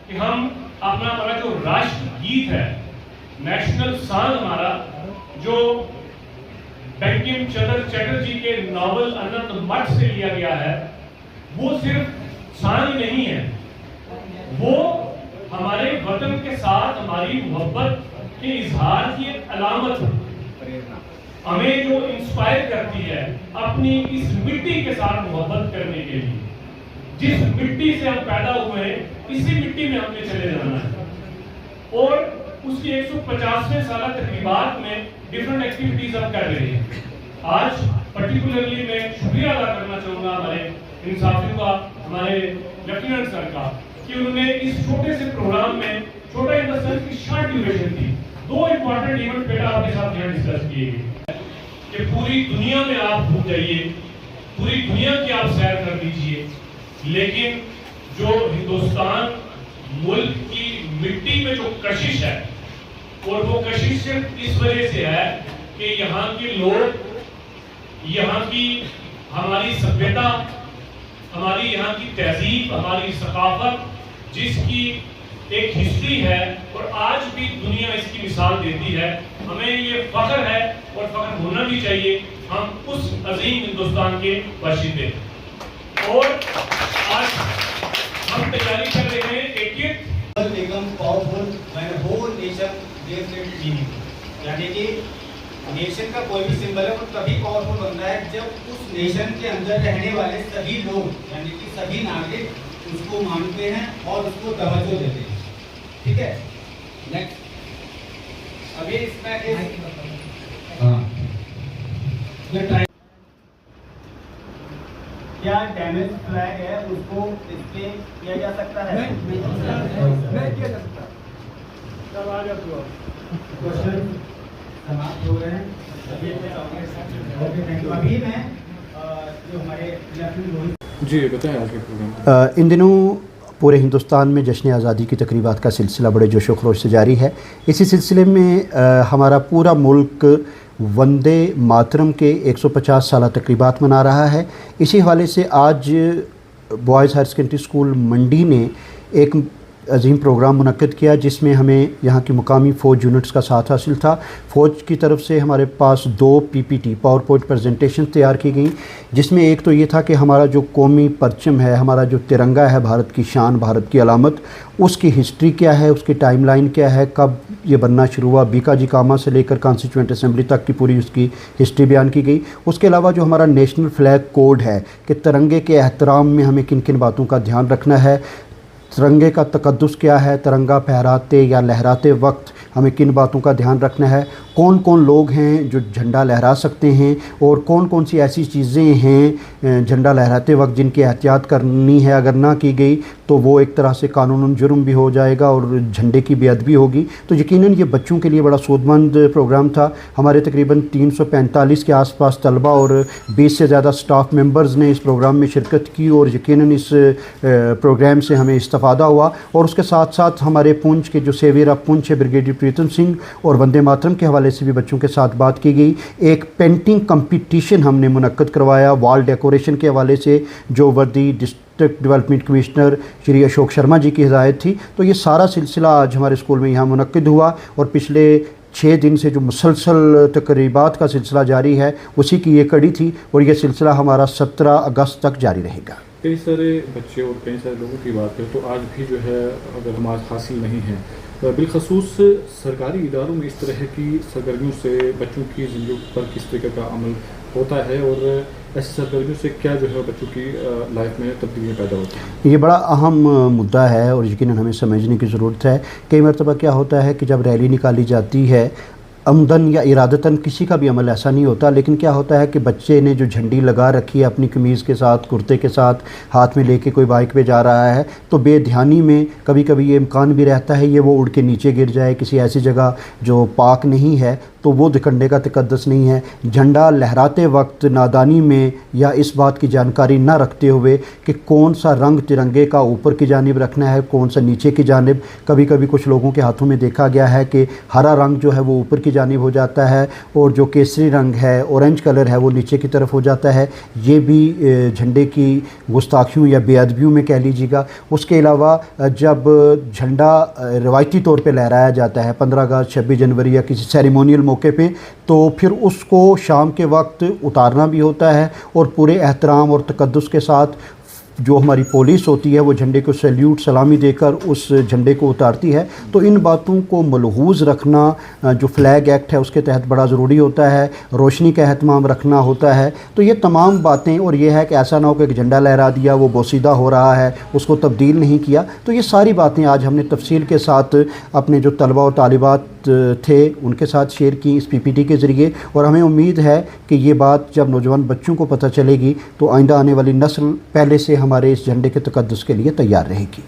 کہ ہم اپنا ہمارا جو راشٹر گیت ہے، نیشنل سانگ ہمارا، جو بنکم چندر چٹرجی کے ناول اننت مٹھ سے لیا گیا ہے، وہ صرف سانگ نہیں ہے، وہ ہمارے وطن کے ساتھ ہماری محبت کے اظہار کی ایک علامت ہے، ہمیں جو انسپائر کرتی ہے اپنی اس مٹی کے ساتھ محبت کرنے کے لیے۔ جس مٹی سے ہم پیدا ہوئے ہیں اسی مٹی میں ہم نے چلے جانا ہے، اور اس کی 150ویں سالہ تقریبات میں ڈیفرنٹ ایکٹیویٹیز ہم کر رہے ہیں۔ آج پرٹیکولرلی میں شکریہ ادا کرنا چاہوں گا ہمارے انصافیوں کا، ہمارے لیفٹیننٹ سر کا، کہ انہوں نے اس چھوٹے سے پروگرام میں، چھوٹا ان دا سینس کی شارٹ ڈیوریشن تھی، 2 امپورٹنٹ ایونٹ بیٹا آپ کے ساتھ یہاں ڈسکس کیے گئے کہ پوری دنیا میں آپ گھوم جائیے، پوری دنیا کی آپ سیر کر لیجئے، لیکن جو ہندوستان ملک کی مٹی میں جو کشش ہے، اور وہ کشش صرف اس وجہ سے ہے کہ یہاں کے لوگ، یہاں کی ہماری سبھیتا، ہماری یہاں کی تہذیب، ہماری ثقافت جس کی ایک ہسٹری ہے اور آج بھی دنیا اس کی مثال دیتی ہے، ہمیں یہ فخر ہے اور فخر ہونا بھی چاہیے، ہم اس عظیم ہندوستان کے باشندے ہیں۔ اور آج ہم تیاری کر رہے ہیں 80th become powerful when the whole nation gives it meaning. یعنی کہ نیشن کا کوئی بھی سمبل ہے وہ تبھی پاورفل بنتا ہے جب اس نیشن کے اندر رہنے والے سبھی لوگ، یعنی کہ سبھی ناگرک اس کو مانتے ہیں اور اس کو توجہ دیتے ہیں۔ ٹھیک ہے، نیکسٹ ابھی اس میں کیا ڈیمیج فلیگ ہے اس کو اس پہ کیا جا سکتا ہے؟ نہیں کیا جا سکتا۔ تب آ جاتے ہو کوشچن سماپت ہو رہے ہیں۔ ابھی میں جو ہمارے جی بتائیں آج کے پروگرام۔ ان دنوں پورے ہندوستان میں جشن آزادی کی تقریبات کا سلسلہ بڑے جوش و خروش سے جاری ہے۔ اسی سلسلے میں ہمارا پورا ملک وندے ماترم کے 150 سالہ تقریبات منا رہا ہے۔ اسی حوالے سے آج بوائز ہائر سیکنڈری اسکول منڈی نے ایک عظیم پروگرام منعقد کیا جس میں ہمیں یہاں کی مقامی فوج یونٹس کا ساتھ حاصل تھا۔ فوج کی طرف سے ہمارے پاس 2 PPT پاور پوائنٹ پریزنٹیشن تیار کی گئیں، جس میں ایک تو یہ تھا کہ ہمارا جو قومی پرچم ہے، ہمارا جو ترنگا ہے، بھارت کی شان، بھارت کی علامت، اس کی ہسٹری کیا ہے، اس کی ٹائم لائن کیا ہے، کب یہ بننا شروع ہوا، بیکا جی کاما سے لے کر کانسٹیٹیوئنٹ اسمبلی تک کی پوری اس کی ہسٹری بیان کی گئی۔ اس کے علاوہ جو ہمارا نیشنل فلیگ کوڈ ہے کہ ترنگے کے احترام میں ہمیں کن کن باتوں کا دھیان رکھنا ہے، ترنگے کا تقدس کیا ہے، ترنگا پھہراتے یا لہراتے وقت ہمیں کن باتوں کا دھیان رکھنا ہے، کون کون لوگ ہیں جو جھنڈا لہرا سکتے ہیں، اور کون کون سی ایسی چیزیں ہیں جھنڈا لہراتے وقت جن کی احتیاط کرنی ہے، اگر نہ کی گئی تو وہ ایک طرح سے قانون جرم بھی ہو جائے گا اور جھنڈے کی بے ادبی ہوگی۔ تو یقیناً یہ بچوں کے لیے بڑا سود مند پروگرام تھا۔ ہمارے تقریباً 345 کے آس پاس طلبہ اور 20 سے زیادہ سٹاف ممبرز نے اس پروگرام میں شرکت کی، اور یقیناً اس پروگرام سے ہمیں استفادہ ہوا۔ اور اس کے ساتھ ساتھ ہمارے پونچھ کے جو سیویئر آف پونچھ ہے بریگیڈیئر پریتم سنگھ، اور وندے ماترم کے حوالے سے بھی بچوں کے ساتھ بات کی گئی۔ ایک پینٹنگ کمپٹیشن ہم نے منعقد کروایا وال ڈیکوریشن کے حوالے سے، جو وردی ڈسٹرکٹ ڈیولپمنٹ کمشنر شری اشوک شرما جی کی ہدایت تھی۔ تو یہ سارا سلسلہ آج ہمارے اسکول میں یہاں منعقد ہوا، اور پچھلے 6 دن سے جو مسلسل تقریبات کا سلسلہ جاری ہے اسی کی یہ کڑی تھی، اور یہ سلسلہ ہمارا 17 اگست تک جاری رہے گا۔ کئی سارے بچے اور کئی سارے لوگوں کی بات کریں تو آج بھی جو ہے اگر نماز حاصل نہیں ہے، بالخصوص سرکاری اداروں میں اس طرح کی سرگرمیوں سے بچوں کی زندگی پر کس طرح کا عمل ہوتا ہے، اور ایسی سرگرمیوں سے کیا جو ہے بچوں کی لائف میں تبدیلیاں پیدا ہوتی ہیں؟ یہ بڑا اہم مدعا ہے اور یقیناً ہمیں سمجھنے کی ضرورت ہے۔ کئی مرتبہ کیا ہوتا ہے کہ جب ریلی نکالی جاتی ہے، عمدن یا ارادتاً کسی کا بھی عمل ایسا نہیں ہوتا، لیکن کیا ہوتا ہے کہ بچے نے جو جھنڈی لگا رکھی ہے اپنی قمیض کے ساتھ، کرتے کے ساتھ، ہاتھ میں لے کے کوئی بائک پہ جا رہا ہے، تو بے دھیانی میں کبھی کبھی یہ امکان بھی رہتا ہے یہ وہ اڑ کے نیچے گر جائے کسی ایسی جگہ جو پاک نہیں ہے، تو وہ دکھنے کا تقدس نہیں ہے۔ جھنڈا لہراتے وقت نادانی میں یا اس بات کی جانکاری نہ رکھتے ہوئے کہ کون سا رنگ ترنگے کا اوپر کی جانب رکھنا ہے، کون سا نیچے کی جانب، کبھی کبھی کچھ لوگوں کے ہاتھوں میں دیکھا گیا ہے کہ ہرا رنگ جو ہے وہ اوپر کی جانب ہو جاتا ہے اور جو کیسری رنگ ہے، اورنج کلر ہے، وہ نیچے کی طرف ہو جاتا ہے۔ یہ بھی جھنڈے کی گستاخیوں یا بے ادبیوں میں کہہ لیجیے گا۔ اس کے علاوہ جب جھنڈا روایتی طور پہ لہرایا جاتا ہے 15 اگست، 26 جنوری یا کسی سیریمونیل موقع پہ، تو پھر اس کو شام کے وقت اتارنا بھی ہوتا ہے اور پورے احترام اور تقدس کے ساتھ جو ہماری پولیس ہوتی ہے وہ جھنڈے کو سیلیوٹ سلامی دے کر اس جھنڈے کو اتارتی ہے۔ تو ان باتوں کو ملحوظ رکھنا جو فلیگ ایکٹ ہے اس کے تحت بڑا ضروری ہوتا ہے، روشنی کا اہتمام رکھنا ہوتا ہے۔ تو یہ تمام باتیں، اور یہ ہے کہ ایسا نہ ہو کہ ایک جھنڈا لہرا دیا وہ بوسیدہ ہو رہا ہے، اس کو تبدیل نہیں کیا، تو یہ ساری باتیں آج ہم نے تفصیل کے ساتھ اپنے جو طلباء اور طالبات تھے ان کے ساتھ شیئر کی اس پی پی ٹی کے ذریعے، اور ہمیں امید ہے کہ یہ بات جب نوجوان بچوں کو پتہ چلے گی تو آئندہ آنے والی نسل پہلے سے ہمارے اس جھنڈے کے تقدس کے لیے تیار رہے گی۔